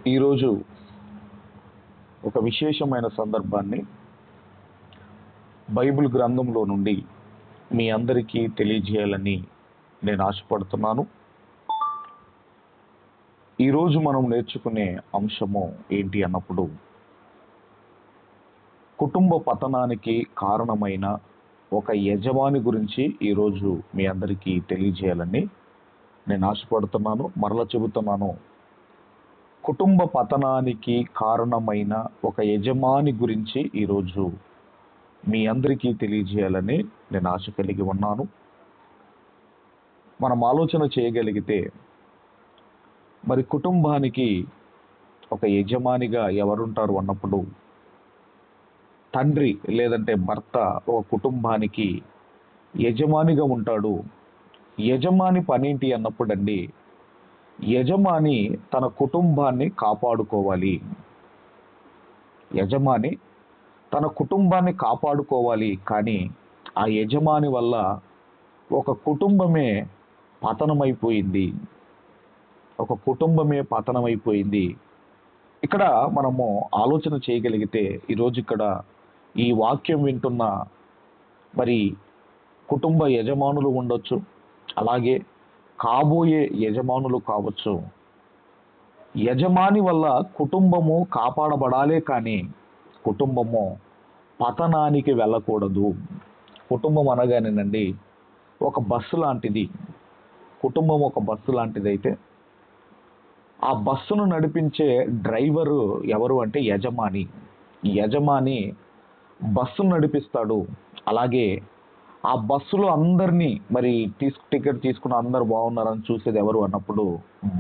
ఈరోజు ఒక విశేషమైన సందర్భాన్ని బైబిల్ గ్రంథంలో నుండి మీ అందరికీ తెలియజేయాలని నేను ఆశపడుతున్నాను. ఈరోజు మనం నేర్చుకునే అంశము ఏంటి అన్నప్పుడు, కుటుంబ పతనానికి కారణమైన ఒక యజమాని గురించి ఈరోజు మీ అందరికీ తెలియజేయాలని నేను ఆశపడుతున్నాను. మరలా చెబుతున్నాను, కుటుంబ పతనానికి కారణమైన ఒక యజమాని గురించి ఈరోజు మీ అందరికీ తెలియజేయాలని నేను ఆశ కలిగి ఉన్నాను. మనం ఆలోచన చేయగలిగితే, మరి కుటుంబానికి ఒక యజమానిగా ఎవరుంటారు అన్నప్పుడు, తండ్రి లేదంటే భర్త ఒక కుటుంబానికి యజమానిగా ఉంటాడు. యజమాని పనేంటి అన్నప్పుడు అండి, యజమాని తన కుటుంబాన్ని కాపాడుకోవాలి. యజమాని తన కుటుంబాన్ని కాపాడుకోవాలి. కానీ ఆ యజమాని వల్ల ఒక కుటుంబమే పతనమైపోయింది. ఒక కుటుంబమే పతనమైపోయింది. ఇక్కడ మనము ఆలోచన చేయగలిగితే, ఈరోజు ఇక్కడ ఈ వాక్యం వింటున్న మరి కుటుంబ యజమానులు ఉండొచ్చు, అలాగే కాబోయే యజమానులు కావచ్చు. యజమాని వల్ల కుటుంబము కాపాడబడాలే కానీ కుటుంబము పతనానికి వెళ్ళకూడదు. కుటుంబం అనగానేనండి ఒక బస్సు లాంటిది. కుటుంబం ఒక బస్సు లాంటిది అయితే, ఆ బస్సును నడిపించే డ్రైవరు ఎవరు అంటే యజమాని. యజమాని బస్సును నడిపిస్తాడు. అలాగే ఆ బస్సులో అందరినీ మరి టికెట్ తీసుకున్న అందరు బాగున్నారని చూసేది ఎవరు అన్నప్పుడు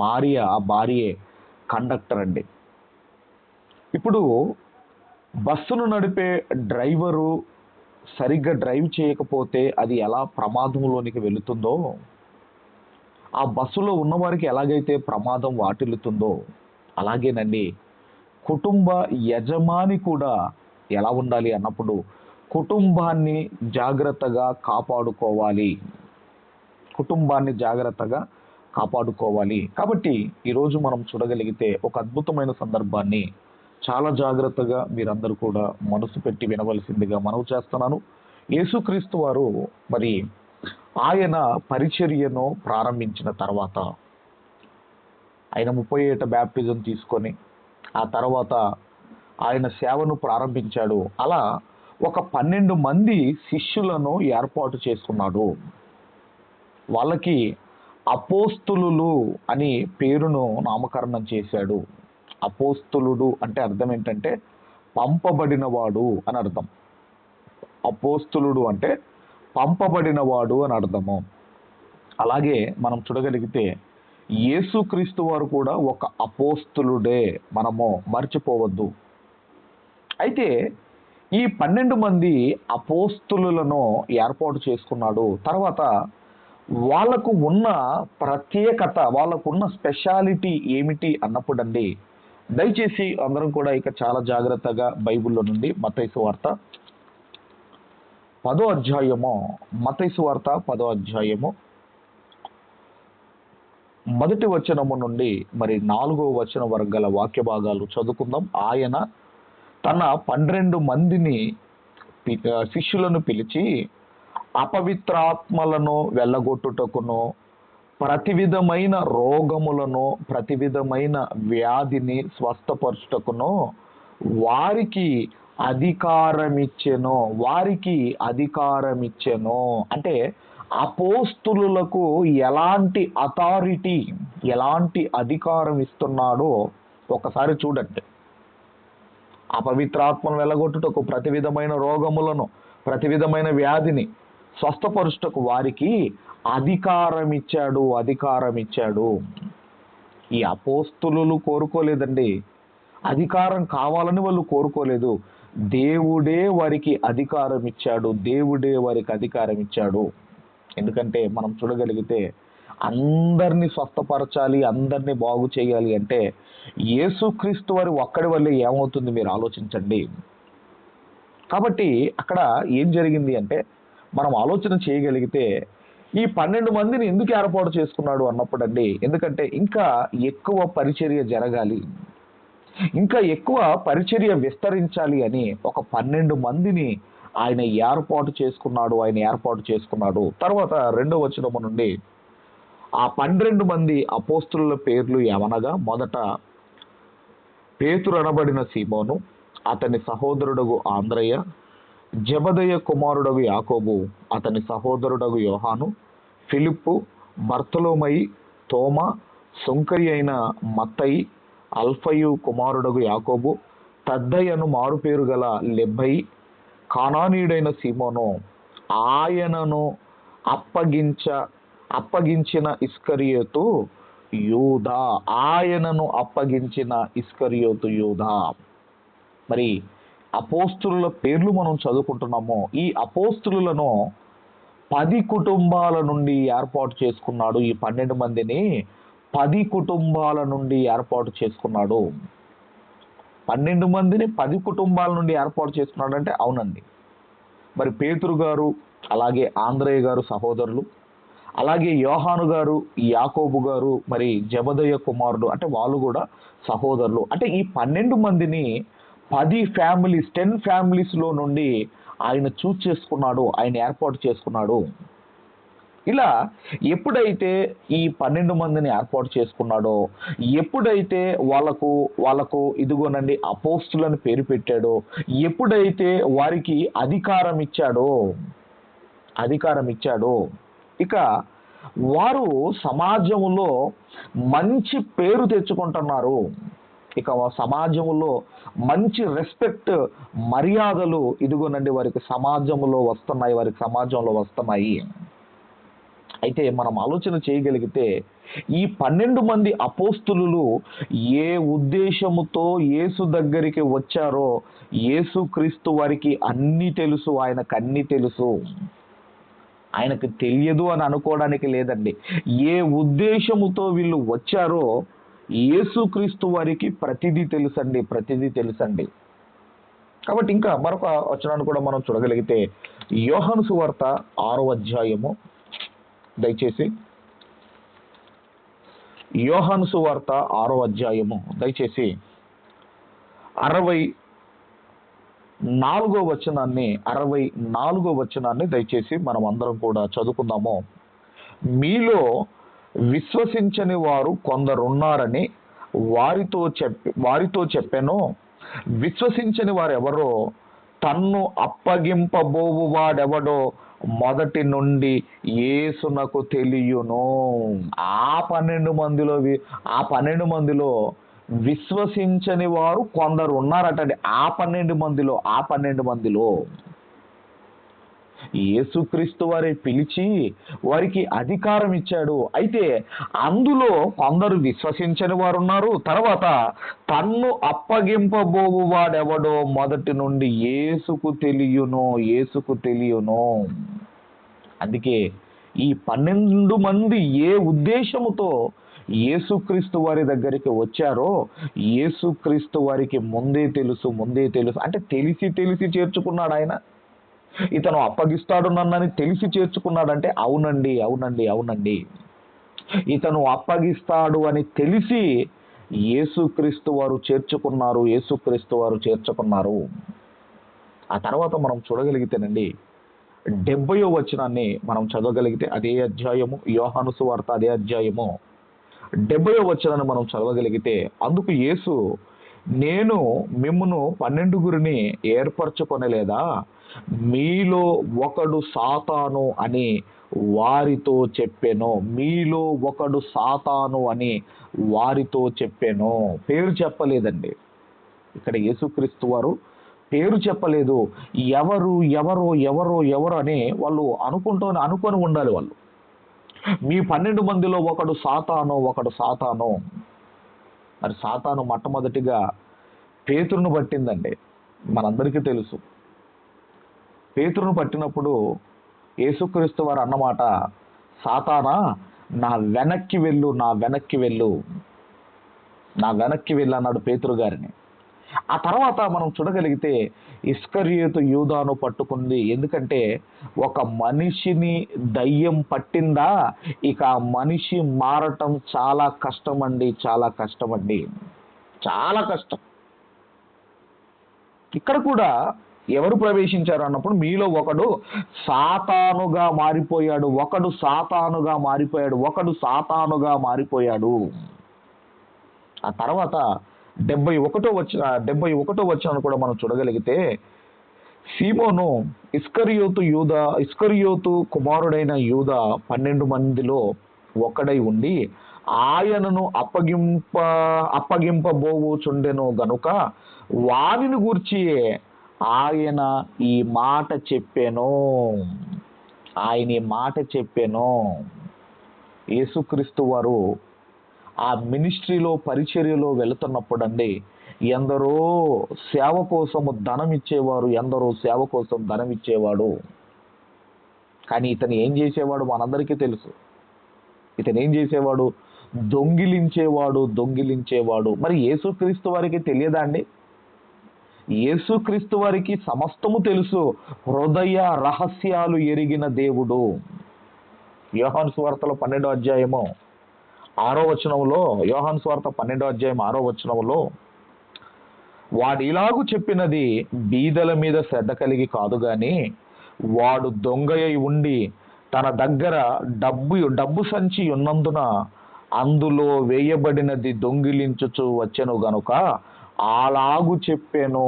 భార్యే కండక్టర్ అండి. ఇప్పుడు బస్సును నడిపే డ్రైవరు సరిగ్గా డ్రైవ్ చేయకపోతే అది ఎలా ప్రమాదంలోనికి వెళుతుందో, ఆ బస్సులో ఉన్నవారికి ఎలాగైతే ప్రమాదం వాటిల్లుతుందో, అలాగేనండి కుటుంబ యజమాని కూడా ఎలా ఉండాలి అన్నప్పుడు కుటుంబాన్ని జాగ్రత్తగా కాపాడుకోవాలి. కుటుంబాన్ని జాగ్రత్తగా కాపాడుకోవాలి. కాబట్టి ఈరోజు మనం చూడగలిగితే ఒక అద్భుతమైన సందర్భాన్ని చాలా జాగ్రత్తగా మీరందరూ కూడా మనసు పెట్టి వినవలసిందిగా మనవి చేస్తున్నాను. యేసుక్రీస్తు వారు మరి ఆయన పరిచర్యను ప్రారంభించిన తర్వాత, ఆయన 30 ఏట బ్యాప్టిజం తీసుకొని ఆ తర్వాత ఆయన సేవను ప్రారంభించాడు. అలా ఒక 12 మంది శిష్యులను ఏర్పాటు చేసుకున్నాడు. వాళ్ళకి అపోస్తులులు అని పేరును నామకరణం చేశాడు. అపోస్తులుడు అంటే అర్థం ఏంటంటే పంపబడినవాడు అని అర్థం. అపోస్తులుడు అంటే పంపబడినవాడు అని అర్థము. అలాగే మనం చూడగలిగితే యేసుక్రీస్తు వారు కూడా ఒక అపోస్తులుడే, మనము మర్చిపోవద్దు. అయితే ఈ 12 మంది అపోస్తులులను ఏర్పాటు చేసుకున్నాడు. తర్వాత వాళ్ళకు ఉన్న ప్రత్యేకత, వాళ్ళకున్న స్పెషాలిటీ ఏమిటి అన్నప్పుడండి, దయచేసి అందరం కూడా ఇక చాలా జాగ్రత్తగా బైబిల్లో నుండి మత్తయి సువార్త 10వ అధ్యాయము, మత్తయి సువార్త 10వ అధ్యాయము మొదటి వచనము నుండి మరి 4వ వచనం వరకు గల వాక్య భాగాలు చదువుకుందాం. ఆయన తన 12 మందిని శిష్యులను పిలిచి, అపవిత్రాత్మలను వెళ్ళగొట్టుటకును, ప్రతి విధమైన రోగములను, ప్రతి విధమైన వ్యాధిని స్వస్థపరచుటకును వారికి అధికారమిచ్చెను. వారికి అధికారమిచ్చెను అంటే అపోస్తులులకు ఎలాంటి అథారిటీ, ఎలాంటి అధికారం ఇస్తున్నాడో ఒకసారి చూడండి. అపవిత్రాత్మను వెళ్ళగొట్టుటకు, ప్రతి విధమైన రోగములను, ప్రతి విధమైన వ్యాధిని స్వస్థపరుచుటకు వారికి అధికారం ఇచ్చాడు. ఈ అపోస్తులు కోరుకోలేదండి. అధికారం కావాలని వాళ్ళు కోరుకోలేదు. దేవుడే వారికి అధికారం ఇచ్చాడు. ఎందుకంటే మనం చూడగలిగితే అందరినీ స్వస్థపరచాలి, అందరినీ బాగు చేయాలి అంటే యేసుక్రీస్తు వారి ఒక్కడి వల్లే ఏమవుతుంది మీరు ఆలోచించండి. కాబట్టి అక్కడ ఏం జరిగింది అంటే, మనం ఆలోచన చేయగలిగితే ఈ 12 మందిని ఎందుకు ఏర్పాటు చేసుకున్నాడు అన్నప్పుడు అండి, ఎందుకంటే ఇంకా ఎక్కువ పరిచర్య జరగాలి, ఇంకా ఎక్కువ పరిచర్య విస్తరించాలి అని ఒక 12 మందిని ఆయన ఏర్పాటు చేసుకున్నాడు. తర్వాత 2వ వచనము నుండి ఆ 12 మంది అపోస్తుల పేర్లు ఏమనగా, మొదట పేతురు అనబడిన సీమోను, అతని సహోదరుడగు ఆంద్రయ్య, జెబెదయి కుమారుడగు యాకోబు, అతని సహోదరుడగు యోహాను, ఫిలిప్పు, బర్తలోమయి, తోమా, సుంకరి అయిన మత్తయి, అల్ఫయు కుమారుడగు యాకోబు, తద్దయ్యను మారుపేరు గల లెబ్బయి, కానానీయుడైన సీమోను, ఆయనను అప్పగించిన ఇస్కరియోతు యూదా. ఆయనను అప్పగించిన ఇస్కరియోతు యూదా. మరి అపోస్తుల పేర్లు మనం చదువుకుంటున్నాము. ఈ అపోస్తులను 10 కుటుంబాల నుండి ఏర్పాటు చేసుకున్నాడు. ఈ 12 మందిని 10 కుటుంబాల నుండి ఏర్పాటు చేసుకున్నాడు. 12 మందిని 10 కుటుంబాల నుండి ఏర్పాటు చేసుకున్నాడు అంటే అవునండి. మరి పేతురు గారు, అలాగే ఆంద్రయ్య గారు సహోదరులు, అలాగే యోహాను గారు, యాకోబు గారు, మరి జెబెదయి కుమారుడు అంటే వాళ్ళు కూడా సహోదరులు. అంటే ఈ 12 మందిని 10 ఫ్యామిలీస్లో నుండి ఆయన చూస్ చేసుకున్నాడు, ఆయన ఏర్పాటు చేసుకున్నాడు. ఇలా ఎప్పుడైతే ఈ 12 మందిని ఏర్పాటు చేసుకున్నాడో, ఎప్పుడైతే వాళ్ళకు ఇదిగోనండి అపోస్తులని పేరు పెట్టాడో, ఎప్పుడైతే వారికి అధికారం ఇచ్చాడో ఇక వారు సమాజంలో మంచి పేరు తెచ్చుకుంటున్నారు. ఇక సమాజంలో మంచి రెస్పెక్ట్, మర్యాదలు ఇదిగోనండి వారికి సమాజంలో వస్తున్నాయి. అయితే మనం ఆలోచన చేయగలిగితే ఈ 12 మంది అపోస్తులు ఏ ఉద్దేశముతో యేసు దగ్గరికి వచ్చారో యేసుక్రీస్తు వారికి అన్నీ తెలుసు. ఆయనకు తెలియదు అని అనుకోవడానికి లేదండి. ఏ ఉద్దేశముతో వీళ్ళు వచ్చారో యేసుక్రీస్తు వారికి ప్రతిదీ తెలుసండి. కాబట్టి ఇంకా మరొక వచనాన్ని కూడా మనం చూడగలిగితే యోహాను సువార్త 6వ అధ్యాయము, దయచేసి యోహాను సువార్త 6వ అధ్యాయము దయచేసి 64వ వచనాన్ని దయచేసి మనం అందరం కూడా చదువుకుందాము. మీలో విశ్వసించని వారు కొందరున్నారని వారితో చెప్పాను. విశ్వసించని వారెవరో, తన్ను అప్పగింపబోవు వాడెవడో మొదటి నుండి యేసునకు తెలియును. ఆ 12 మందిలో విశ్వసించని వారు కొందరు ఉన్నారటండి. ఆ 12 మందిలో యేసుక్రీస్తు వారి పిలిచి వారికి అధికారం ఇచ్చాడు. అయితే అందులో కొందరు విశ్వసించని వారు ఉన్నారు. తర్వాత తన్ను అప్పగింపబోవు వాడెవడో మొదటి నుండి యేసుకు తెలియును. అందుకే ఈ 12 మంది ఏ ఉద్దేశముతో యేసుక్రీస్తు వారి దగ్గరికి వచ్చారో యేసుక్రీస్తు వారికి ముందే తెలుసు. అంటే తెలిసి చేర్చుకున్నాడు ఆయన. ఇతను అప్పగిస్తాడు నన్నని తెలిసి చేర్చుకున్నాడంటే అవునండి. ఇతను అప్పగిస్తాడు అని తెలిసి యేసుక్రీస్తు వారు చేర్చుకున్నారు. ఆ తర్వాత మనం చూడగలిగితేనండి 70వ వచనాన్ని మనం చదవగలిగితే, అదే అధ్యాయము యోహాను సువార్త అదే అధ్యాయము 70వ వచనాన్ని మనం చదవగలిగితే, అందుకు యేసు, నేను మిమ్మును 12 ఏర్పరచుకొనలేదా? మీలో ఒకడు సాతాను అని వారితో చెప్పెను. పేరు చెప్పలేదండి. ఇక్కడ యేసుక్రీస్తు వారు పేరు చెప్పలేదు. ఎవరు అని వాళ్ళు అనుకొని ఉండాలి. వాళ్ళు మీ 12 మందిలో ఒకడు సాతాను. మరి సాతాను మొట్టమొదటిగా పేతురును పట్టిందండి. మనందరికీ తెలుసు. పేతురును పట్టినప్పుడు యేసుక్రీస్తు వారు అన్నమాట, సాతానా నా వెనక్కి వెళ్ళు అన్నాడు పేతురు గారిని. ఆ తర్వాత మనం చూడగలిగితే ఇస్కరియోతు యూదాను పట్టుకుంది. ఎందుకంటే ఒక మనిషిని దయ్యం పట్టిందా, ఇక ఆ మనిషి మారటం చాలా కష్టం. ఇక్కడ కూడా ఎవరు ప్రవేశించారు అన్నప్పుడు మీలో ఒకడు సాతానుగా మారిపోయాడు, ఒకడు సాతానుగా మారిపోయాడు, ఒకడు సాతానుగా మారిపోయాడు. ఆ తర్వాత 71వ వచనాన్ని కూడా మనం చూడగలిగితే, సీమోను ఇస్కరియోతు కుమారుడైన యూదా 12 మందిలో ఒకడై ఉండి ఆయనను అప్పగింపబోవుచుండెను గనుక వానిని గూర్చి ఆయన ఈ మాట చెప్పెను. యేసుక్రీస్తు వారు ఆ మినిస్ట్రీలో పరిచర్యలో వెళుతున్నప్పుడు అండి, ఎందరో సేవ కోసము ధనం ఇచ్చేవాడు. కానీ ఇతను ఏం చేసేవాడు మనందరికీ తెలుసు. ఇతను ఏం చేసేవాడు? దొంగిలించేవాడు. మరి యేసుక్రీస్తు వారికి తెలియదా అండి? యేసుక్రీస్తు వారికి సమస్తము తెలుసు. హృదయ రహస్యాలు ఎరిగిన దేవుడు. యోహాను సువార్తలో 12వ అధ్యాయము 6వ వచనంలో, యోహాను సువార్త 12వ అధ్యాయం 6వ వచనంలో, వాడు ఇలాగు చెప్పినది బీదల మీద శ్రద్ధ కలిగి కాదు గాని, వాడు దొంగయై ఉండి తన దగ్గర డబ్బు సంచి ఉన్నందున అందులో వేయబడినది దొంగిలించుచు వచ్చెను గనుక అలాగు చెప్పెను.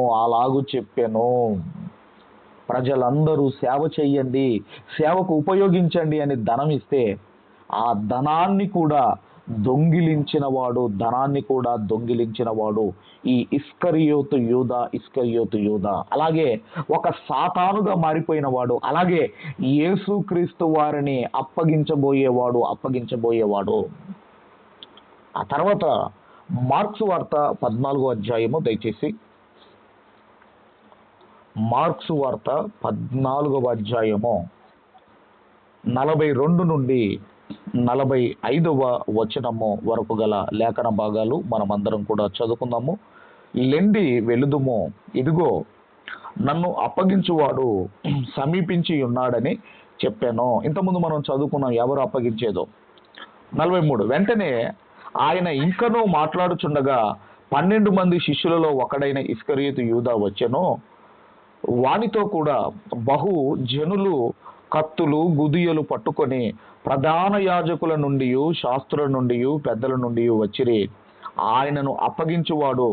ప్రజలందరూ సేవ చెయ్యండి, సేవకు ఉపయోగించండి అని ధనం ఇస్తే ఆ ధనాన్ని కూడా దొంగిలించినవాడు ఈ ఇస్కరియోతు యూదా. అలాగే ఒక సాతానుగా మారిపోయిన వాడు, అలాగే యేసుక్రీస్తు వారిని అప్పగించబోయేవాడు. ఆ తర్వాత మార్క్స్ వార్త 14వ అధ్యాయము, దయచేసి మార్క్స్ వార్త 14వ అధ్యాయము 42 నుండి 45వ వచనము వరకు గల లేఖన భాగాలు మనమందరం కూడా చదువుకుందాము. లెండి వెలుదుము, ఇదిగో నన్ను అప్పగించువాడు సమీపించి ఉన్నాడని చెప్పాను. ఇంతకుముందు మనం చదువుకున్నాం ఎవరు అప్పగించేదో. 43, వెంటనే ఆయన ఇంకనూ మాట్లాడుచుండగా 12 మంది శిష్యులలో ఒకడైన ఇస్కరియోతు యూదా వచ్చెను. వానితో కూడా బహు జనులు కత్తులు గుదియలు పట్టుకొని ప్రధాన యాజకుల నుండి, శాస్త్రుల నుండి, పెద్దల నుండి వచ్చిరి. ఆయనను అప్పగించువాడు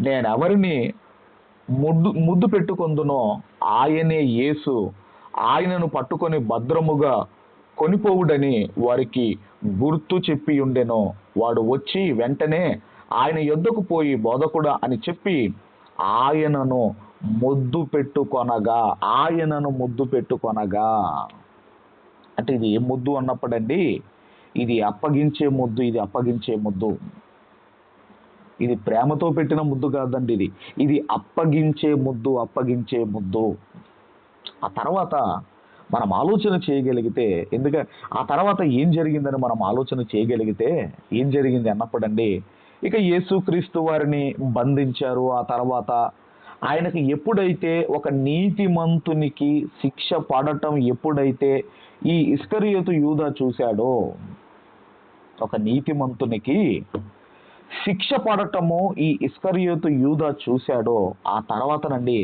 నేనెవరిని ముద్దు పెట్టుకొందునో ఆయనే యేసు. ఆయనను పట్టుకొని భద్రముగా కొనిపోవుడని వారికి గుర్తు చెప్పి ఉండెను. వాడు వచ్చి వెంటనే ఆయన యొద్దకు పోయి, బోధకుడా అని చెప్పి ఆయనను ముద్దు పెట్టుకొనగా అంటే ఇది ఏ ముద్దు అన్నప్పుడండి, ఇది అప్పగించే ముద్దు. ఇది ప్రేమతో పెట్టిన ముద్దు కాదండి, ఇది అప్పగించే ముద్దు. ఆ తర్వాత మనం ఆలోచన చేయగలిగితే, ఆ తర్వాత ఏం జరిగిందని మనం ఆలోచన చేయగలిగితే, ఏం జరిగింది అన్నప్పుడండి, ఇక యేసుక్రీస్తు వారిని బంధించారు. ఆ తర్వాత ఆయనకి ఎప్పుడైతే ఒక నీతిమంతునికి శిక్ష పడటం ఎప్పుడైతే ఈ ఇస్కరియోతు యూదా చూశాడో, ఒక నీతిమంతునికి శిక్ష పడటము ఈ ఇస్కరియోతు యూదా చూశాడో, ఆ తర్వాతనండి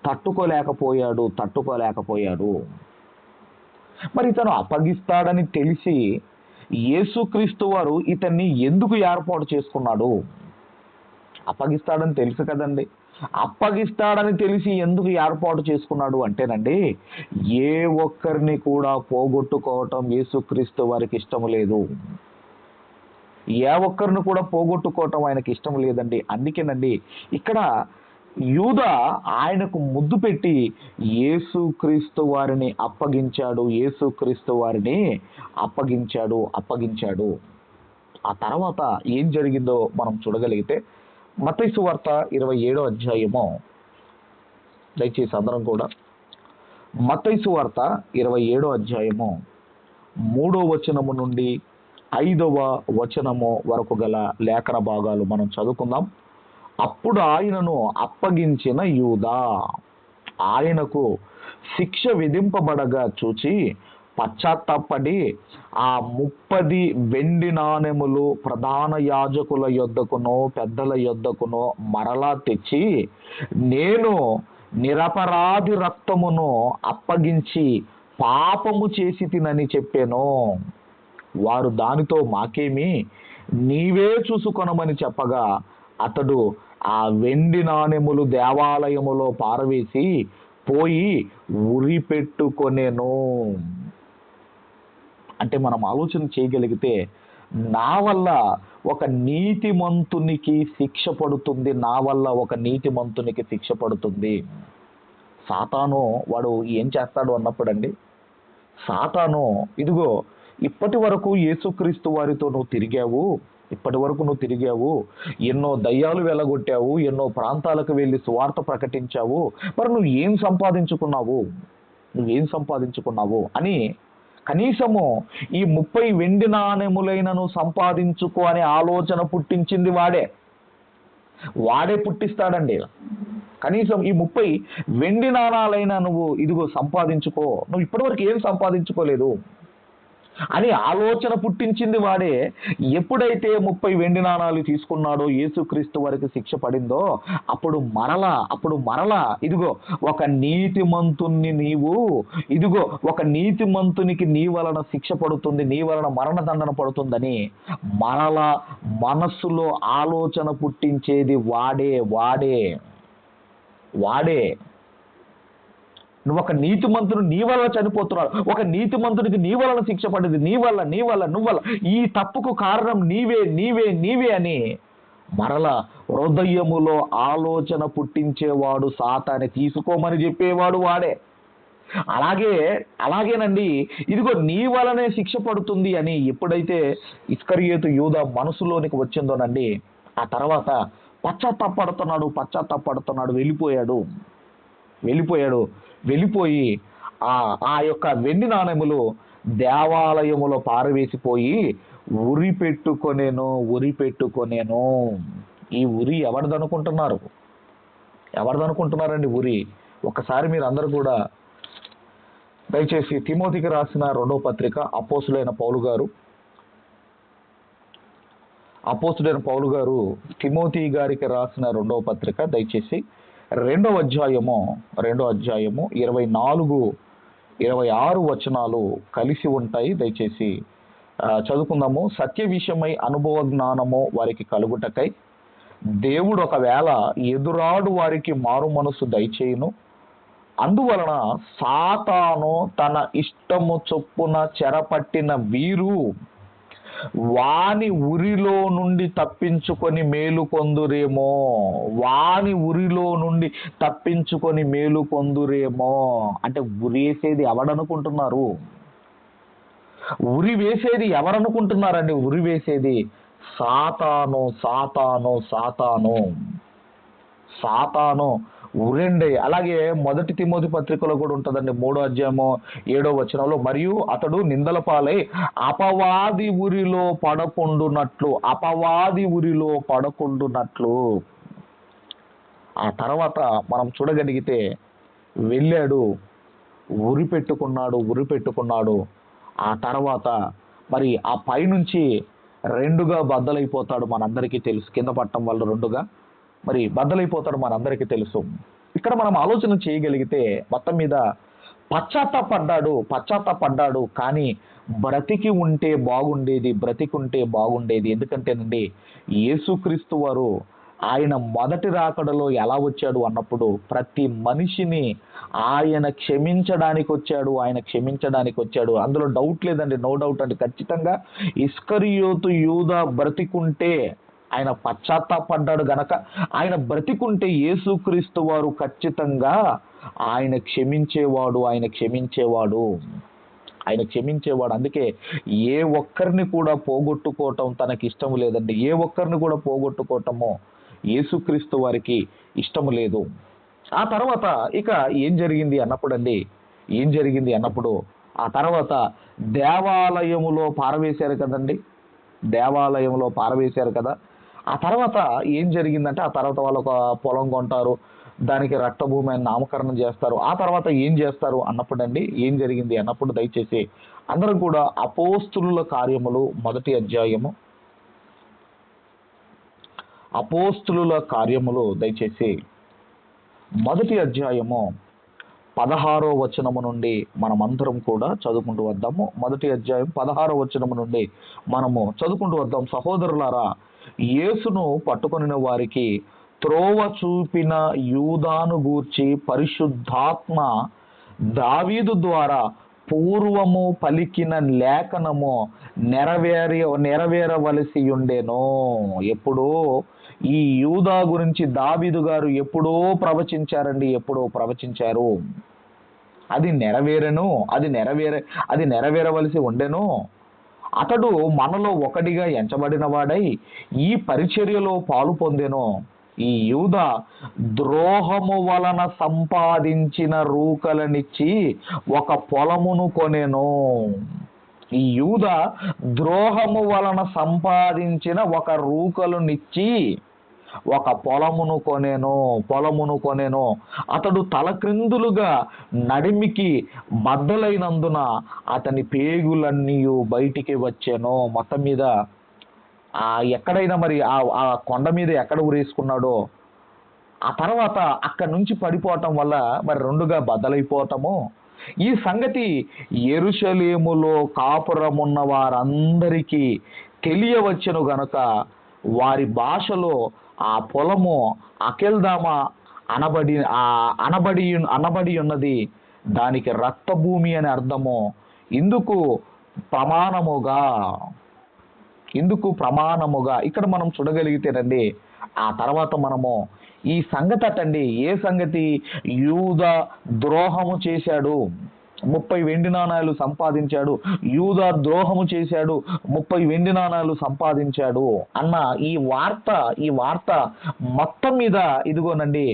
తట్టుకోలేకపోయాడు. మరి ఇతను అప్పగిస్తాడని తెలిసి యేసుక్రీస్తు వారు ఇతన్ని ఎందుకు ఏర్పాటు చేసుకున్నాడు? అప్పగిస్తాడని తెలుసు కదండి. అప్పగిస్తాడని తెలిసి ఎందుకు ఏర్పాటు చేసుకున్నాడు అంటేనండి, ఏ ఒక్కరిని కూడా పోగొట్టుకోవటం యేసుక్రీస్తు వారికి ఇష్టం లేదు. ఆయనకి ఇష్టం లేదండి. అందుకేనండి ఇక్కడ యూదా ఆయనకు ముద్దు పెట్టి యేసుక్రీస్తు వారిని అప్పగించాడు. ఆ తర్వాత ఏం జరిగిందో మనం చూడగలిగితే, మత్తయి సువార్త 27వ అధ్యాయము, దయచేసి అందరం కూడా మత్తయి సువార్త 27వ అధ్యాయము 3వ వచనము నుండి 5వ వచనము వరకు గల లేఖన భాగాలు మనం చదువుకుందాం. అప్పుడు ఆయనను అప్పగించిన యూదా ఆయనకు శిక్ష విధింపబడగా చూచి పశ్చాత్తాపడి ఆ 30 వెండి నాణెములు ప్రధాన యాజకుల యొద్దకునో పెద్దల యొద్దకునో మరలా తెచ్చి, నేను నిరపరాధి రక్తమును అప్పగించి పాపము చేసి తినని చెప్పాను. వారు దానితో మాకేమి, నీవే చూసుకొనమని చెప్పగా, అతడు ఆ వెండి నాణెములు దేవాలయములో పారవేసి పోయి ఉరి పెట్టుకొనెను. అంటే మనం ఆలోచన చేయగలిగితే, నా వల్ల ఒక నీతిమంతునికి శిక్ష పడుతుంది, నా వల్ల ఒక నీతిమంతునికి శిక్ష పడుతుంది. సాతాను వాడు ఏం చేస్తాడు అన్నప్పుడండి, సాతాను ఇదిగో ఇప్పటి వరకు యేసుక్రీస్తు వారితో నువ్వు తిరిగావు, ఇప్పటి వరకు నువ్వు తిరిగావు, ఎన్నో దయ్యాలు వెళ్ళగొట్టావు, ఎన్నో ప్రాంతాలకు వెళ్ళి సువార్త ప్రకటించావు, మరి నువ్వేం సంపాదించుకున్నావు అని కనీసము ఈ 30 వెండి నాణెములైనను సంపాదించుకో అనే ఆలోచన పుట్టించింది వాడే పుట్టిస్తాడండి. కనీసం ఈ 30 వెండి నాణాలైనా నువ్వు ఇదిగో సంపాదించుకో, నువ్వు ఇప్పటివరకు ఏం సంపాదించుకోలేదు అని ఆలోచన పుట్టించింది వాడే. ఎప్పుడైతే 30 వెండి నాణాలు తీసుకున్నాడో, యేసుక్రీస్తు వారికి శిక్ష పడిందో, అప్పుడు మరలా ఇదిగో ఒక నీతిమంతునికి నీ వలన శిక్ష పడుతుంది, నీ వలన మరణదండన పడుతుందని మరలా మనస్సులో ఆలోచన పుట్టించేది వాడే. నువ్వు ఒక నీతిమంతుడు నీ వల్ల చనిపోతున్నాడు, ఒక నీతిమంతుడికి నీ వలన శిక్ష పడింది, నీ వల్ల ఈ తప్పుకు కారణం నీవే అని మరలా హృదయములో ఆలోచన పుట్టించేవాడు సాతానే, తీసుకోమని చెప్పేవాడు వాడే. అలాగేనండి, ఇదిగో నీ వలనే శిక్ష పడుతుంది అని ఎప్పుడైతే ఇస్కరియోతు యూదా మనసులోనికి వచ్చిందోనండి, ఆ తర్వాత పశ్చాత్తాపడుతున్నాడు, వెళ్ళిపోయి ఆ యొక్క వెండి నాణెములు దేవాలయములో పారవేసిపోయి ఉరి పెట్టుకొనేను. ఈ ఉరి ఎవరిదనుకుంటున్నారండి? ఉరి ఒకసారి మీరు అందరూ కూడా దయచేసి తిమోతికి రాసిన 2వ పత్రిక అపోస్తులైన పౌలు గారు తిమోతి గారికి రాసిన 2వ పత్రిక దయచేసి 2వ అధ్యాయము 24-26 వచనాలు కలిసి ఉంటాయి. దయచేసి చదువుకుందాము. సత్య విషయమై అనుభవ జ్ఞానము వారికి కలుగుటకై దేవుడు ఒకవేళ ఎదురాడు వారికి మారు మనసు దయచేయును, అందువలన సాతాను తన ఇష్టము చొప్పున చెరపట్టిన వీరు వాని ఉరిలో నుండి తప్పించుకొని మేలు కొందురేమో. అంటే ఉరి వేసేది ఎవరనుకుంటున్నారండి? ఉరి వేసేది సాతాను ఉరండి. అలాగే 1 తిమోతి పత్రికలో కూడా ఉంటుందండి, 3వ అధ్యాయము 7వ వచనంలో, మరియు అతడు నిందల పాలై అపవాది ఉరిలో పడకుండునట్లు. ఆ తర్వాత మనం చూడగలిగితే వెళ్ళాడు, ఉరి పెట్టుకున్నాడు. ఆ తర్వాత మరి ఆ పైనుంచి 2గా బద్దలైపోతాడు, మనందరికీ తెలుసు. కింద పట్టడం వల్ల 2గా మరి బద్దలైపోతాడు, మనందరికీ తెలుసు. ఇక్కడ మనం ఆలోచన చేయగలిగితే మొత్తం మీద పశ్చాత్తాపడ్డాడు, కానీ బ్రతికి ఉంటే బాగుండేది. ఎందుకంటేనండి, యేసుక్రీస్తు వారు ఆయన మొదటి రాకడలో ఎలా వచ్చాడు అన్నప్పుడు ప్రతి మనిషిని ఆయన క్షమించడానికి వచ్చాడు. అందులో డౌట్ లేదండి, నో డౌట్ అండి. ఖచ్చితంగా ఇస్కరియోతు యూదా బ్రతికుంటే, ఆయన పశ్చాత్తాపడ్డాడు గనక ఆయన బ్రతికుంటే యేసుక్రీస్తు వారు ఖచ్చితంగా ఆయన క్షమించేవాడు. అందుకే ఏ ఒక్కరిని కూడా పోగొట్టుకోవటం తనకి ఇష్టం లేదండి. ఏ ఒక్కరిని కూడా పోగొట్టుకోవటము యేసుక్రీస్తు వారికి ఇష్టం లేదు. ఆ తర్వాత ఇక ఏం జరిగింది అన్నప్పుడు ఆ తర్వాత దేవాలయములో పారవేశారు కదా. ఆ తర్వాత ఏం జరిగిందంటే, ఆ తర్వాత వాళ్ళు ఒక పొలం కొంటారు, దానికి రక్తభూమి అని నామకరణం చేస్తారు. ఆ తర్వాత ఏం చేస్తారు అన్నప్పుడు అండి, ఏం జరిగింది అన్నప్పుడు దయచేసి అందరూ కూడా అపోస్తులుల కార్యములు మొదటి అధ్యాయము, అపోస్తులుల కార్యములు దయచేసి మొదటి అధ్యాయము 16వ వచనము నుండి మనమందరం కూడా చదువుకుంటూ వద్దాము. మొదటి అధ్యాయం 16వ వచనము నుండి మనము చదువుకుంటూ వద్దాం. సహోదరులారా, యేసును పట్టుకొనిన వారికి త్రోవ చూపిన యూదాను గూర్చి పరిశుద్ధాత్మ దావీదు ద్వారా పూర్వము పలికిన లేఖనము నెరవేరవలసి ఉండెను. ఎప్పుడో ఈ యూదా గురించి దావీదు గారు ఎప్పుడో ప్రవచించారండి, ఎప్పుడో ప్రవచించారు. అది నెరవేరవలసి ఉండెను. అతడు మనలో ఒకడిగా ఎంచబడిన వాడై ఈ పరిచర్యలో పాలు పొందెను. ఈ యూదా ద్రోహము వలన సంపాదించిన రూకలనిచ్చి ఒక పొలమును కొనెను. ఈ యూదా ద్రోహము వలన సంపాదించిన ఒక రూకలునిచ్చి ఒక పొలమును కొనెను. అతడు తలక్రిందులుగా నడిమికి బద్దలైనందున అతని పేగులన్నీ బయటికి వచ్చెను. మొత్తం మీద ఎక్కడైనా మరి ఆ కొండ మీద ఎక్కడ ఉరేసుకున్నాడో, ఆ తర్వాత అక్కడి నుంచి పడిపోవటం వల్ల మరి రెండుగా బద్దలైపోవటము, ఈ సంగతి యెరూషలేములో కాపురమున్న వారందరికీ తెలియవచ్చెను గనుక వారి భాషలో ఆ పొలము అకెల్దామా అనబడి ఉన్నది. దానికి రక్తభూమి అని అర్థము. ఇందుకు ప్రమాణముగా ఇక్కడ మనం చూడగలిగితేనండి, ఆ తర్వాత మనము ఈ సంగతి అటండి, ఏ సంగతి? యూదా ద్రోహము చేశాడు, 30 వెండి నాణాలు సంపాదించాడు. యూదా ద్రోహము చేశాడు, 30 వెండి నాణాలు సంపాదించాడు అన్న ఈ వార్త మొత్తం మీద ఇదిగోనండి,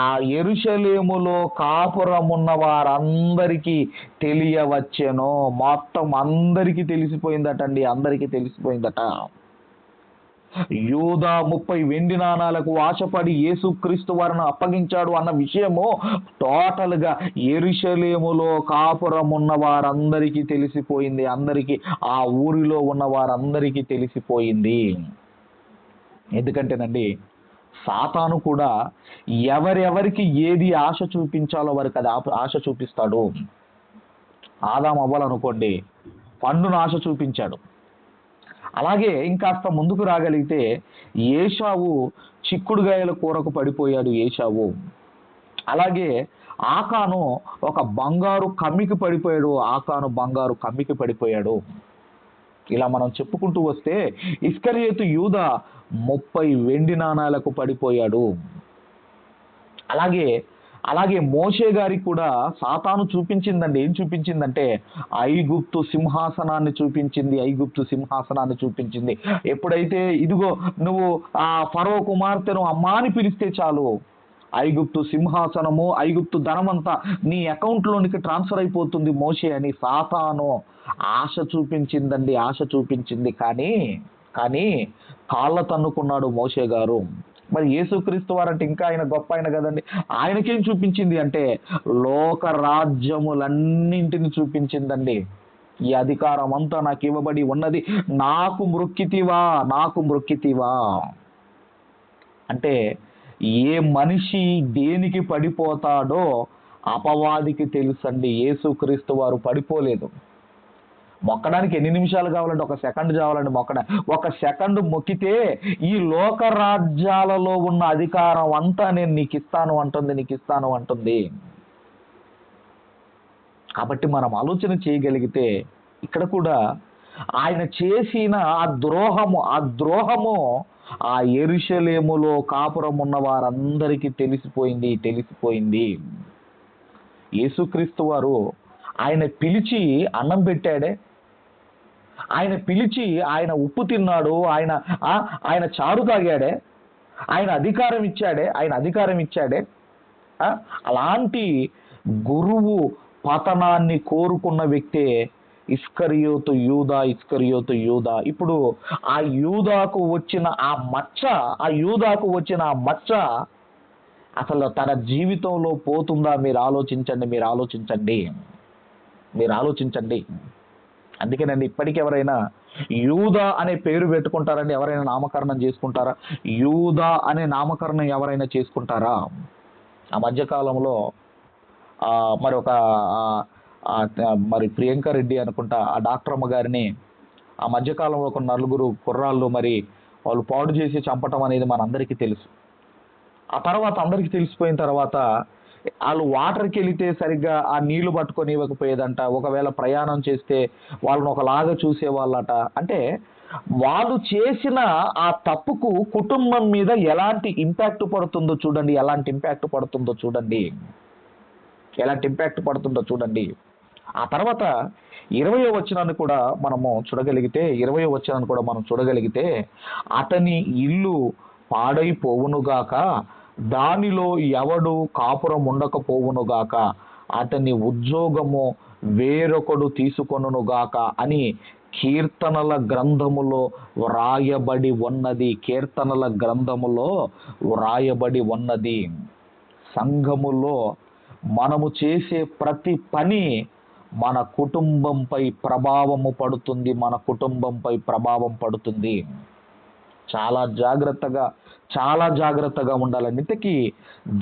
ఆ యెరూషలేములో కాపురమున్న వారందరికీ తెలియవచ్చెను. మొత్తం అందరికీ తెలిసిపోయిందట. యూదా 30 వెండి నాణాలకు ఆశపడి యేసుక్రీస్తు వారిని అప్పగించాడు అన్న విషయము టోటల్ గా యెరూషలేములో కాపురం ఉన్న వారందరికీ తెలిసిపోయింది. అందరికీ, ఆ ఊరిలో ఉన్న వారందరికీ తెలిసిపోయింది. ఎందుకంటేనండి, సాతాను కూడా ఎవరెవరికి ఏది ఆశ చూపించాలో వారికి అది ఆశ చూపిస్తాడు. ఆదాము అవ్వాలనుకోండి, పండును ఆశ చూపించాడు. అలాగే ఇంకాస్త ముందుకు రాగలిగితే ఏశావు చిక్కుడుగాయల కూరకు పడిపోయాడు. ఏశావు అలాగే ఆకాను ఒక బంగారు కమ్మికి పడిపోయాడు. ఇలా మనం చెప్పుకుంటూ వస్తే ఇస్కరియోతు యూదా 30 వెండి నాణాలకు పడిపోయాడు. అలాగే మోషే గారికి కూడా సాతాను చూపించిందండి. ఏం చూపించిందంటే ఐగుప్తు సింహాసనాన్ని చూపించింది. ఎప్పుడైతే ఇదిగో నువ్వు ఆ ఫరో కుమార్తెను అమ్మా అని పిలిస్తే చాలు, ఐగుప్తు సింహాసనము, ఐగుప్తు ధనమంతా నీ అకౌంట్లోనికి ట్రాన్స్ఫర్ అయిపోతుంది మోషే అని సాతాను ఆశ చూపించింది. కానీ కాళ్ళ తన్నుకున్నాడు మోషే గారు. మరి యేసుక్రీస్తు వారంటే ఇంకా ఆయన గొప్ప ఆయన కదండి. ఆయనకేం చూపించింది అంటే లోక రాజ్యములన్నింటిని చూపించిందండి. ఈ అధికారం అంతా నాకు ఇవ్వబడి ఉన్నది, నాకు మ్రొక్కితివా అంటే ఏ మనిషి దేనికి పడిపోతాడో అపవాదికి తెలుసండి. యేసుక్రీస్తు వారు పడిపోలేదు. మొక్కడానికి ఎన్ని నిమిషాలు కావాలంటే 1 సెకండ్ కావాలండి. 1 సెకండ్ మొక్కితే ఈ లోక రాజ్యాలలో ఉన్న అధికారం అంతా నేను నీకు ఇస్తాను అంటుంది. కాబట్టి మనం ఆలోచన చేయగలిగితే ఇక్కడ కూడా ఆయన చేసిన ఆ ద్రోహము ఆ యెరూషలేములో కాపురం ఉన్న వారందరికీ తెలిసిపోయింది. యేసుక్రీస్తు వారు ఆయన పిలిచి అన్నం పెట్టాడే, ఆయన పిలిచి ఆయన ఉప్పు తిన్నాడు, ఆయన చారు తాగాడే, ఆయన అధికారం ఇచ్చాడే. అలాంటి గురువు పతనాన్ని కోరుకున్న వ్యక్తే ఇస్కరియోతు యూదా. ఇప్పుడు ఆ యూదాకు వచ్చిన ఆ మచ్చ అసలు తన జీవితంలో పోతుందా? మీరు ఆలోచించండి, మీరు ఆలోచించండి, మీరు ఆలోచించండి. అందుకేనండి ఇప్పటికి ఎవరైనా యూదా అనే పేరు పెట్టుకుంటారండి? ఎవరైనా నామకరణం చేసుకుంటారా? యూదా అనే నామకరణం ఎవరైనా చేసుకుంటారా? ఆ మధ్యకాలంలో మరి ఒక ఆ, మరి ప్రియాంక రెడ్డి అనుకుంటా ఆ డాక్టర్ అమ్మ గారిని ఆ మధ్యకాలంలో ఒక నలుగురు కుర్రాళ్ళు మరి వాళ్ళు పాడు చేసి చంపటం అనేది మనందరికీ తెలుసు. ఆ తర్వాత అందరికీ తెలిసిపోయిన తర్వాత వాళ్ళు వాటర్కి వెళితే సరిగ్గా ఆ నీళ్లు పట్టుకొని ఇవ్వకపోయేదంట. ఒకవేళ ప్రయాణం చేస్తే వాళ్ళని ఒకలాగా చూసేవాళ్ళట. అంటే వాళ్ళు చేసిన ఆ తప్పుకు కుటుంబం మీద ఎలాంటి ఇంపాక్ట్ పడుతుందో చూడండి, ఎలాంటి ఇంపాక్ట్ పడుతుందో చూడండి, ఎలాంటి ఇంపాక్ట్ పడుతుందో చూడండి. ఆ తర్వాత 20వ వచనాన్ని కూడా మనము చూడగలిగితే 20వ వచనాన్ని కూడా మనం చూడగలిగితే అతని ఇల్లు పాడైపోవునుగాక, దానిలో ఎవడు కాపురం ఉండకపోవునుగాక, అతని ఉద్యోగము వేరొకడు తీసుకొనుగాక అని కీర్తనల గ్రంథములో వ్రాయబడి ఉన్నది. కీర్తనల గ్రంథములో వ్రాయబడి ఉన్నది. సంఘములో మనము చేసే ప్రతి పని మన కుటుంబంపై ప్రభావము పడుతుంది, మన కుటుంబంపై ప్రభావం పడుతుంది. చాలా జాగ్రత్తగా, చాలా జాగ్రత్తగా ఉండాలండి. ఇంతకీ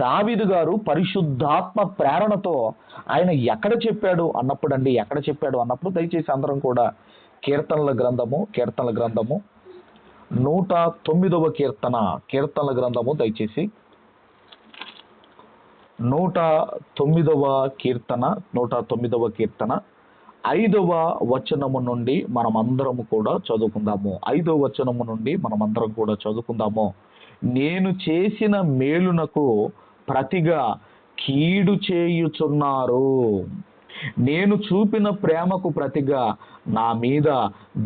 దావీదు గారు పరిశుద్ధాత్మ ప్రేరణతో ఆయన ఎక్కడ చెప్పాడు అన్నప్పుడు అండి, ఎక్కడ చెప్పాడు అన్నప్పుడు దయచేసి అందరం కూడా కీర్తనల గ్రంథము 109వ కీర్తన, కీర్తనల గ్రంథము దయచేసి 109వ కీర్తన, 109వ కీర్తన 5వ వచనము నుండి మనమందరము కూడా చదువుకుందాము. 5వ వచనము నుండి మనమందరం కూడా చదువుకుందాము. నేను చేసిన మేలునకు ప్రతిగా కీడు చేయుచున్నారు, నేను చూపిన ప్రేమకు ప్రతిగా నా మీద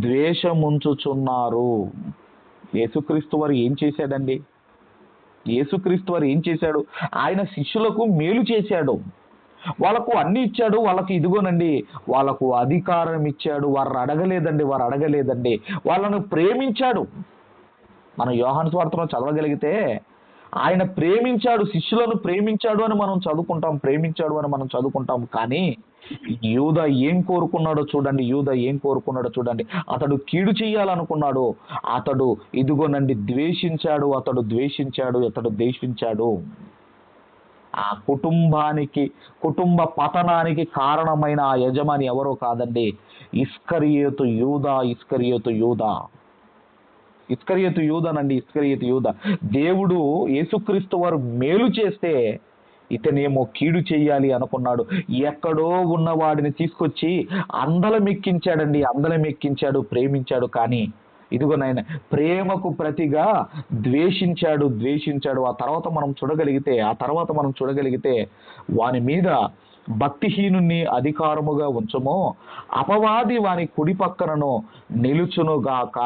ద్వేషముంచుచున్నారు. యేసుక్రీస్తు వారు ఏం చేశాడండి? యేసుక్రీస్తు వారు ఏం చేశాడు? ఆయన శిష్యులకు మేలు చేశాడు, వాళ్ళకు అన్ని ఇచ్చాడు. వాళ్ళకి ఇదిగోనండి, వాళ్ళకు అధికారం ఇచ్చాడు. వారు అడగలేదండి, వాళ్ళను ప్రేమించాడు. మనం యోహాను సువార్తలో చదవగలిగితే ఆయన ప్రేమించాడు, శిష్యులను ప్రేమించాడు అని మనం చదువుకుంటాం, ప్రేమించాడు అని మనం చదువుకుంటాం. కానీ యూదా ఏం కోరుకున్నాడో చూడండి, యూదా ఏం కోరుకున్నాడో చూడండి. అతడు కీడు చేయాలనుకున్నాడు, అతడు ఇదిగోనండి ద్వేషించాడు, అతడు ద్వేషించాడు. ఆ కుటుంబ పతనానికి కారణమైన ఆ యజమాని ఎవరో కాదండి, ఇస్కరియోతు యూదా. దేవుడు యేసుక్రీస్తు వారు మేలు చేస్తే ఇతనేమో కీడు చెయ్యాలి అనుకున్నాడు. ఎక్కడో ఉన్నవాడిని తీసుకొచ్చి అందలమెక్కించాడు, ప్రేమించాడు. కానీ ఇదిగో నాయన ప్రేమకు ప్రతిగా ద్వేషించాడు. ఆ తర్వాత మనం చూడగలిగితే వాని మీద భక్తిహీనుని అధికారముగా ఉంచమో, అపవాది వాని కుడి పక్కనను నిలుచునుగాక.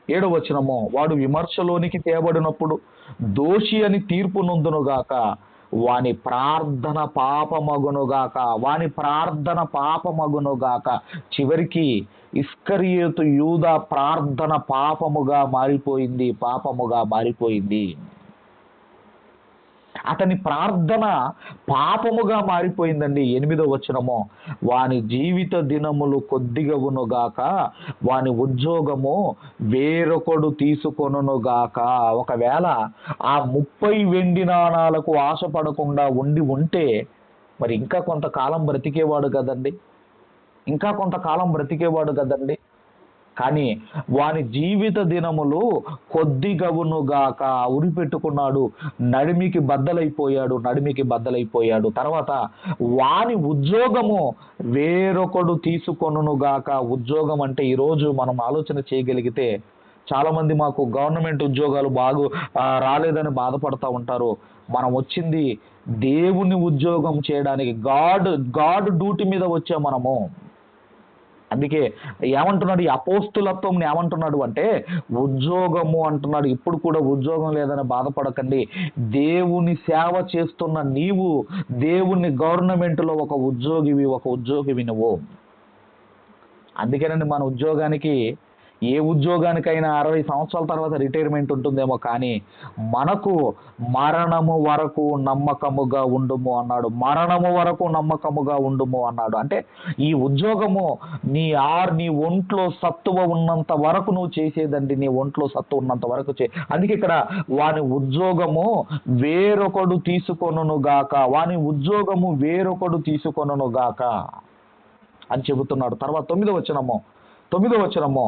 7వ వచనము, వాడు విమర్శలోనికి తేబడినప్పుడు దోషి అని తీర్పు నొందునుగాక, వాని ప్రార్థన పాపమగునుగాక. చివరికి ఇస్కరియోతు యూదా ప్రార్థన పాపముగా మారిపోయింది. అతని ప్రార్థన పాపముగా మారిపోయిందండి. 8వ వచనము, వాని జీవిత దినములు కొద్దిగవునుగాక, వాని ఉద్యోగము వేరొకడు తీసుకొనుగాక. ఒకవేళ ఆ 30 వెండి నాణాలకు ఆశపడకుండా ఉంటే మరి ఇంకా కొంతకాలం బ్రతికేవాడు కదండి. కానీ వాని జీవిత దినములు కొద్దిగవునుగాక, ఉరిపెట్టుకున్నాడు, నడిమికి బద్దలైపోయాడు. తర్వాత వాని ఉద్యోగము వేరొకడు తీసుకొనుగాక. ఉద్యోగం అంటే ఈరోజు మనం ఆలోచన చేయగలిగితే చాలా మంది మాకు గవర్నమెంట్ ఉద్యోగాలు రాలేదని బాధపడతా ఉంటారు. మనం వచ్చింది దేవుని ఉద్యోగం చేయడానికి, గాడ్ డ్యూటీ మీద వచ్చాం మనము. అందుకే ఏమంటున్నాడు, ఈ అపోస్తులత్వం ఏమంటున్నాడు అంటే ఉద్యోగము అంటున్నాడు. ఇప్పుడు కూడా ఉద్యోగం లేదని బాధపడకండి. దేవుని సేవ చేస్తున్న నీవు దేవుని గవర్నమెంట్లో ఒక ఉద్యోగివి నువ్వు. అందుకేనండి మన ఉద్యోగానికి ఏ ఉద్యోగానికైనా 60 సంవత్సరాల తర్వాత రిటైర్మెంట్ ఉంటుందేమో, కానీ మనకు మరణము వరకు నమ్మకముగా ఉండుము అన్నాడు. మరణము వరకు నమ్మకముగా ఉండుము అన్నాడు. అంటే ఈ ఉద్యోగము నీ ఒంట్లో సత్తువ ఉన్నంత వరకు నువ్వు చేసేదండి. నీ ఒంట్లో సత్తువ ఉన్నంత వరకు అందుకే ఇక్కడ వాని ఉద్యోగము వేరొకడు తీసుకొనును గాక, వాని ఉద్యోగము వేరొకడు తీసుకొనును గాక అని చెబుతున్నాడు. తర్వాత 9వ వచనము,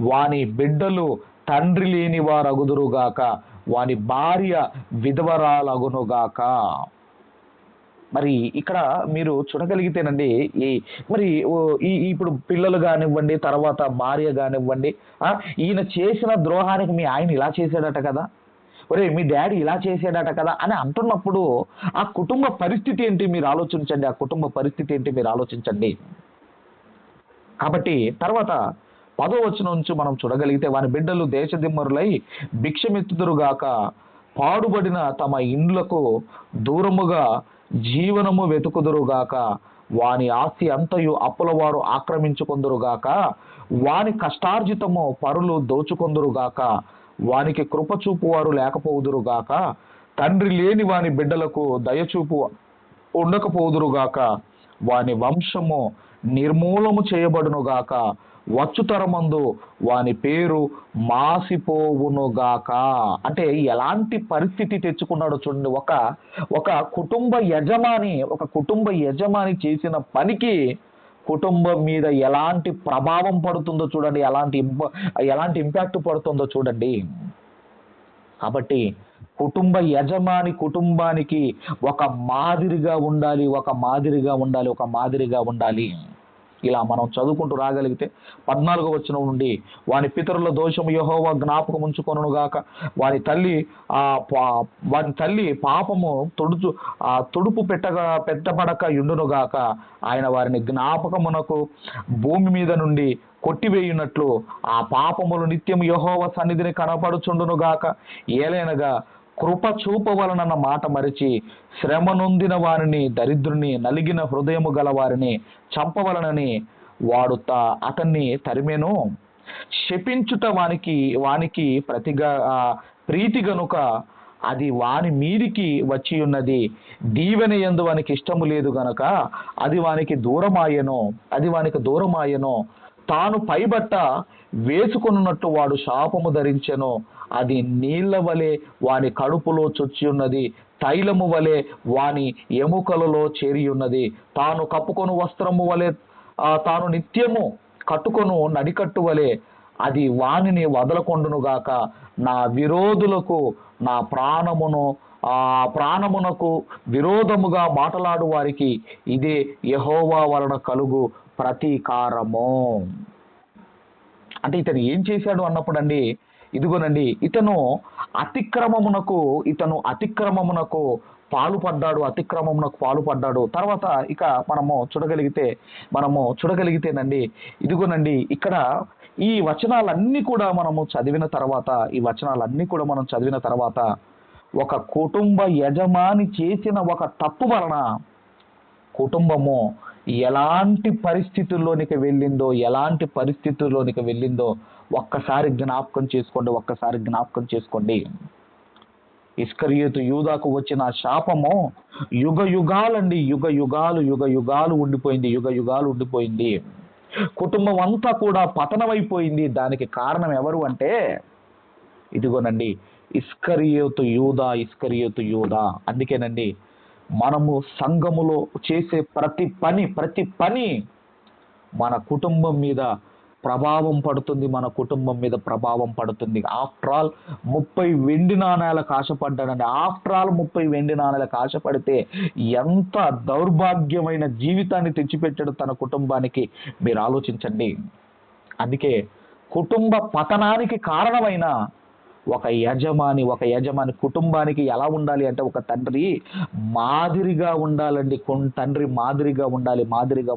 వాని బిడ్డలు తండ్రి లేని వారు అగుదురుగాక, వాని భార్య విధవరాలగునుగాక. మరి ఇక్కడ మీరు చూడగలిగితేనండి, ఇప్పుడు పిల్లలు కానివ్వండి, తర్వాత భార్య కానివ్వండి, ఈయన చేసిన ద్రోహానికి మీ ఆయన ఇలా చేశాడట కదా, ఒరే మీ డాడీ ఇలా చేశాడట కదా అని అంటున్నప్పుడు ఆ కుటుంబ పరిస్థితి ఏంటి మీరు ఆలోచించండి. ఆ కుటుంబ పరిస్థితి ఏంటి మీరు ఆలోచించండి. కాబట్టి తర్వాత 10వ వచనం నుంచి మనం చూడగలిగితే, వాని బిడ్డలు దేశదిమ్మరులై భిక్షమెత్తుదురుగాక, పాడుబడిన తమ ఇండ్లకు దూరముగా జీవనము వెతుకుదురుగాక, వాని ఆస్తి అంతయు అప్పులవారు ఆక్రమించుకొందురుగాక, వాని కష్టార్జితము పరులు దోచుకొందురుగాక, వానికి కృపచూపు వారు లేకపోదురుగాక, తండ్రి లేని వాని బిడ్డలకు దయచూపు ఉండకపోదురుగాక, వాని వంశము నిర్మూలము చేయబడునుగాక, వచ్చుతరమందు వాని పేరు మాసిపోవునుగాక. అంటే ఎలాంటి పరిస్థితి తెచ్చుకున్నాడో చూడండి. ఒక కుటుంబ యజమాని చేసిన పనికి కుటుంబం మీద ఎలాంటి ప్రభావం పడుతుందో చూడండి, ఎలాంటి ఇంపాక్ట్ పడుతుందో చూడండి. కాబట్టి కుటుంబ యజమాని కుటుంబానికి ఒక మాదిరిగా ఉండాలి. ఇలా మనం చదువుకుంటూ రాగలిగితే 14వ వచనం నుండి, వాని పితరుల దోషము యెహోవా జ్ఞాపకం ఉంచుకొనుగాక, వాని తల్లి పాపము తుడుపు పెట్టబడక యుండునుగాక, ఆయన వారిని జ్ఞాపకమునకు భూమి మీద నుండి కొట్టివేయునట్లు ఆ పాపములు నిత్యము యెహోవా సన్నిధిని కనపడుచుండునుగాక. ఏలైనగా కృప చూపవలనన్న మాట మరిచి శ్రమ నొందిన వారిని, దరిద్రుని, నలిగిన హృదయము గల వారిని చంపవలనని వాడు అతన్ని తరిమెను. శపించుట వానికి ప్రీతి గనుక అది వాని మీదికి వచ్చి ఉన్నది. దీవెన యందు వానికి ఇష్టము లేదు గనక అది వానికి దూరమాయెను. తాను పైబట్ట వేసుకొనున్నట్టు వాడు శాపము ధరించెను. అది నీళ్ల వలె వాని కడుపులో చొచ్చి ఉన్నది, తైలము వలె వాని ఎముకలలో చేరి ఉన్నది. తాను కప్పుకొను వస్త్రము వలె తాను నిత్యము కట్టుకొను నడికట్టు వలె అది వానిని వదలకొండునుగాక. నా విరోధులకు నా ప్రాణమునకు విరోధముగా మాటలాడు వారికి ఇదే యెహోవా వలన కలుగు ప్రతీకారము. అంటే ఇతను ఏం చేశాడు అన్నప్పుడు అండి, ఇదిగోనండి, ఇతను అతిక్రమమునకు పాలుపడ్డాడు. తర్వాత ఇక మనము చూడగలిగితేనండి, ఇదిగోనండి, ఇక్కడ ఈ వచనాలన్నీ కూడా మనం చదివిన తర్వాత ఒక కుటుంబ యజమాని చేసిన ఒక తప్పు వలన కుటుంబము ఎలాంటి పరిస్థితుల్లోనికి వెళ్ళిందో ఒక్కసారి జ్ఞాపకం చేసుకోండి. ఇస్కరియోతు యూదాకు వచ్చిన శాపము యుగ యుగాలు ఉండిపోయింది. కుటుంబం అంతా కూడా పతనమైపోయింది. దానికి కారణం ఎవరు అంటే, ఇదిగోనండి, ఇస్కరియోతు యూదా. అందుకేనండి, మనము సంఘములో చేసే ప్రతి పని మన కుటుంబం మీద ప్రభావం పడుతుంది. ఆఫ్టర్ ఆల్ 30 వెండి నాణేలకు ఆశపడ్డాడండి. 30 వెండి నాణేలకు ఆశపడితే ఎంత దౌర్భాగ్యమైన జీవితాన్ని తెచ్చిపెట్టాడు తన కుటుంబానికి, మీరు ఆలోచించండి. అందుకే కుటుంబ పతనానికి కారణమైన ఒక యజమాని కుటుంబానికి ఎలా ఉండాలి అంటే, ఒక తండ్రి మాదిరిగా ఉండాలండి. తండ్రి మాదిరిగా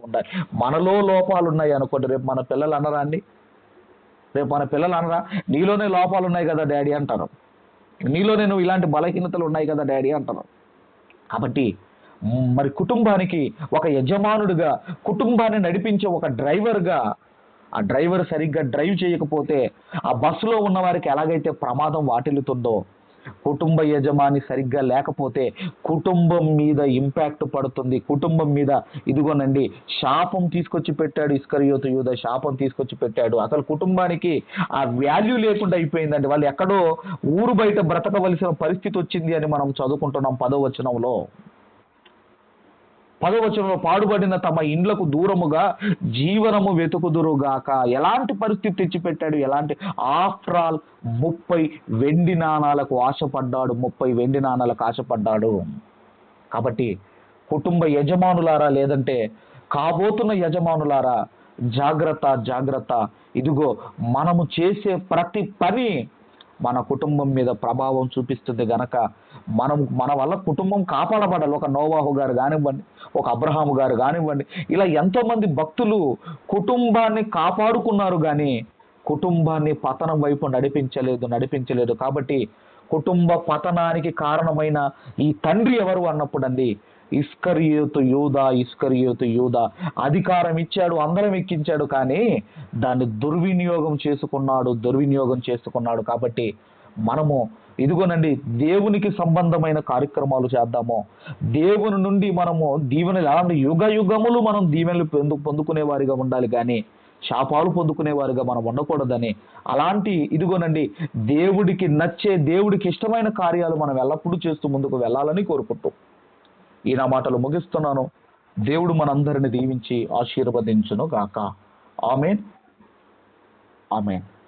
ఉండాలి. మనలో లోపాలు ఉన్నాయి అనుకోండి, రేపు మన పిల్లలు అనరా, నీలోనే లోపాలు ఉన్నాయి కదా డాడీ అంటారు, నీలోనే నువ్వు ఇలాంటి బలహీనతలు ఉన్నాయి కదా డాడీ అంటారు. కాబట్టి మరి కుటుంబానికి ఒక యజమానుడిగా, కుటుంబాన్ని నడిపించే ఒక డ్రైవర్గా ఆ డ్రైవర్ సరిగ్గా డ్రైవ్ చేయకపోతే ఆ బస్సులో ఉన్న వారికి ఎలాగైతే ప్రమాదం వాటిల్లుతుందో, కుటుంబ యజమాని సరిగ్గా లేకపోతే కుటుంబం మీద ఇంపాక్ట్ పడుతుంది. కుటుంబం మీద ఇదిగోనండి శాపం తీసుకొచ్చి పెట్టాడు. ఇస్కరియోతు యూదా శాపం తీసుకొచ్చి పెట్టాడు. అసలు కుటుంబానికి ఆ వాల్యూ లేకుండా అయిపోయిందండి. వాళ్ళు ఎక్కడో ఊరు బయట బ్రతకవలసిన పరిస్థితి వచ్చింది అని మనం చదువుకుంటున్నాం 10వ వచనంలో. 10వ వచనంలో పాడుబడిన తమ ఇండ్లకు దూరముగా జీవనము వెతుకుదురుగాక. ఎలాంటి పరిస్థితి తెచ్చిపెట్టాడు, ఎలాంటి ఆఫ్టర్ ఆల్ 30 వెండి నాణాలకు ఆశపడ్డాడు. 30 వెండి నాణాలకు ఆశపడ్డాడు. కాబట్టి కుటుంబ యజమానులారా, లేదంటే కాబోతున్న యజమానులారా, జాగ్రత్త జాగ్రత్త. ఇదిగో మనము చేసే ప్రతి పని మన కుటుంబం మీద ప్రభావం చూపిస్తుంది గనక మన వల్ల కుటుంబం కాపాడబడాలి. ఒక నోవాహు గారు కానివ్వండి, ఒక అబ్రహాము గారు కానివ్వండి, ఇలా ఎంతోమంది భక్తులు కుటుంబాన్ని కాపాడుకున్నారు కానీ కుటుంబాన్ని పతనం వైపు నడిపించలేదు. కాబట్టి కుటుంబ పతనానికి కారణమైన ఈ తండ్రి ఎవరు అన్నప్పుడు అండి, ఇస్కరియోతు యూదా అధికారం ఇచ్చాడు, అందరం ఎక్కించాడు, కానీ దాన్ని దుర్వినియోగం చేసుకున్నాడు. కాబట్టి మనము ఇదిగోనండి దేవునికి సంబంధమైన కార్యక్రమాలు చేద్దాము. దేవుని నుండి మనము దీవెనలు, అలాంటి యుగ యుగములు మనం దీవెనలు పొందుకునే వారిగా ఉండాలి, కానీ శాపాలు పొందుకునే వారిగా మనం ఉండకూడదని, అలాంటి ఇదిగోనండి దేవుడికి నచ్చే, దేవుడికి ఇష్టమైన కార్యాలు మనం ఎల్లప్పుడూ చేస్తూ ముందుకు వెళ్ళాలని కోరుకుంటూ ఈ నా మాటలు ముగిస్తున్నాను. దేవుడు మనందరిని దీవించి ఆశీర్వదించును గాక. ఆమేన్, ఆమేన్.